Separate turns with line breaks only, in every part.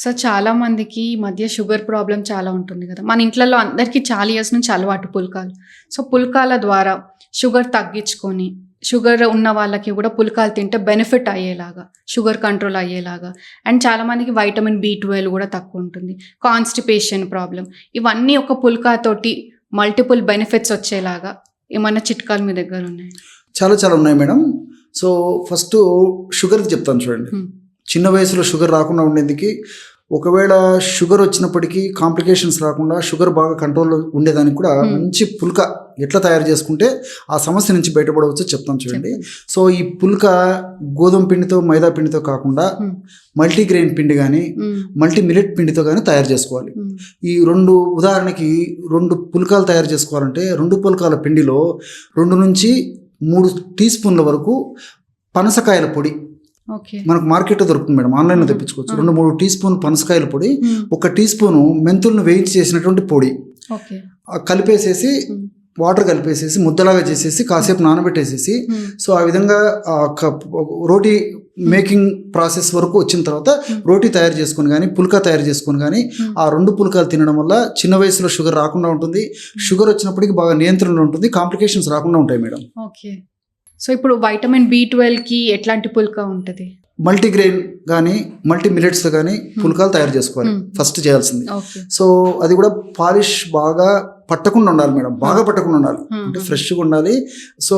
So చాలా మందికి ఈ మధ్య షుగర్ ప్రాబ్లం చాలా ఉంటుంది కదా. మన ఇంట్లలో అందరికీ చాలా ఇయర్స్ నుంచి అలవాటు పుల్కాలు. సో పుల్కాల ద్వారా షుగర్ తగ్గించుకొని షుగర్ ఉన్న వాళ్ళకి కూడా పుల్కాలు తింటే బెనిఫిట్ అయ్యేలాగా, షుగర్ కంట్రోల్ అయ్యేలాగా, అండ్ చాలామందికి వైటమిన్ B12 కూడా తక్కువ ఉంటుంది, కాన్స్టిపేషన్ ప్రాబ్లం, ఇవన్నీ ఒక పుల్కాతోటి మల్టిపుల్ బెనిఫిట్స్ వచ్చేలాగా ఏమన్నా చిట్కాలు మీ దగ్గర ఉన్నాయి?
చాలా చాలా ఉన్నాయి మేడం. సో ఫస్ట్ షుగర్ది చెప్తాను చూడండి. చిన్న వయసులో షుగర్ రాకుండా ఉండేందుకు, ఒకవేళ షుగర్ వచ్చినప్పటికీ కాంప్లికేషన్స్ రాకుండా షుగర్ బాగా కంట్రోల్లో ఉండేదానికి కూడా మంచి పుల్క ఎట్లా తయారు చేసుకుంటే ఆ సమస్య నుంచి బయటపడవచ్చో చెప్తాను చూడండి. సో ఈ పుల్క గోధుమ పిండితో మైదా పిండితో కాకుండా మల్టీగ్రెయిన్ పిండి కానీ మల్టీ మిల్లెట్ పిండితో కానీ తయారు చేసుకోవాలి. ఈ ఉదాహరణకి 2 పుల్కాలు తయారు చేసుకోవాలంటే 2 పుల్కాల పిండిలో 2 నుంచి 3 టీ స్పూన్ల వరకు పనసకాయల పొడి మనకు మార్కెట్లో దొరుకుతుంది మేడం, ఆన్లైన్లో తెప్పించుకోవచ్చు. 2-3 టీ స్పూన్ పనసకాయల పొడి, 1 టీ స్పూను మెంతులను వేయించి చేసినటువంటి పొడి కలిపేసేసి, వాటర్ కలిపేసేసి ముద్దలాగా చేసేసి కాసేపు నానబెట్టేసేసి, సో ఆ విధంగా రోటీ మేకింగ్ ప్రాసెస్ వరకు వచ్చిన తర్వాత రోటీ తయారు చేసుకొని కానీ పుల్కా తయారు చేసుకొని కానీ ఆ 2 పుల్కాలు తినడం వల్ల చిన్న వయసులో షుగర్ రాకుండా ఉంటుంది. షుగర్ వచ్చినప్పటికీ బాగా నియంత్రణలో ఉంటుంది, కాంప్లికేషన్స్ రాకుండా ఉంటాయి మేడం.
ఓకే. సో ఇప్పుడు వైటమిన్ B12కి ఎట్లాంటి పుల్కా ఉంటుంది?
మల్టీగ్రెయిన్ కానీ మల్టీ మిల్లెట్స్ కానీ పుల్కాలు తయారు చేసుకోవాలి ఫస్ట్ చేయాల్సింది. సో అది కూడా పాలిష్ బాగా పట్టకుండా ఉండాలి మేడం, బాగా పట్టకుండా ఉండాలి, అంటే ఫ్రెష్గా ఉండాలి. సో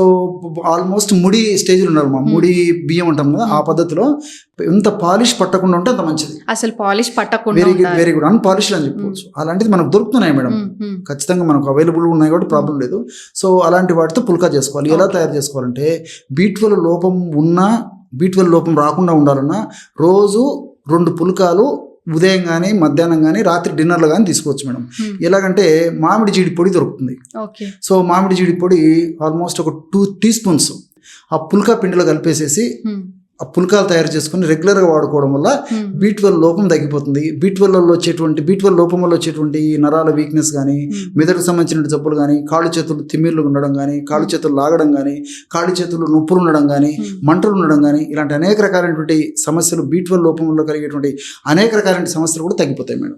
ఆల్మోస్ట్ ముడి స్టేజ్లో ఉండాలి, మా ముడి బియ్యం అంటాం కదా, ఆ పద్ధతిలో ఎంత పాలిష్ పట్టకుండా ఉంటే అంత మంచిది.
అసలు పాలిష్ పట్టకుండా
వెరీ గుడ్ అన్పాలిష్ అని చెప్పవచ్చు. అలాంటిది మనకు దొరుకుతున్నాయి మేడం, ఖచ్చితంగా మనకు అవైలబుల్ ఉన్నాయి కాబట్టి ప్రాబ్లం లేదు. సో అలాంటి వాటితో పుల్కా చేసుకోవాలి. ఎలా తయారు చేసుకోవాలంటే B12 లోపం ఉన్నా B12 లోపం రాకుండా ఉండాలన్నా రోజు 2 పుల్కాలు ఉదయం కానీ మధ్యాహ్నం కానీ రాత్రి డిన్నర్లో కానీ తీసుకోవచ్చు మేడం. ఎలాగంటే మామిడి జీడి పొడి దొరుకుతుంది. సో మామిడి జీడి పొడి ఆల్మోస్ట్ ఒక 2 టీ స్పూన్స్ ఆ పుల్కా పిండిలో కలిపేసేసి ఆ పుల్కాలు తయారు చేసుకుని రెగ్యులర్గా వాడుకోవడం వల్ల B12 లోపం తగ్గిపోతుంది. B12 లోపం వల్ల వచ్చేటువంటి నరాల వీక్నెస్ కానీ, మెదడుకు సంబంధించిన జబ్బులు కానీ, కాళ్ళు చేతులు తిమ్మిర్లు ఉండడం కానీ, కాళ్ళు చేతులు లాగడం కానీ, కాళ్ళు చేతులు నొప్పులు ఉండడం కానీ, మంటలు ఉండడం కానీ, ఇలాంటి అనేక రకాలైనటువంటి సమస్యలు B12 లోపం వల్ల కలిగేటువంటి అనేక రకాలైన సమస్యలు కూడా తగ్గిపోతాయి మేడం.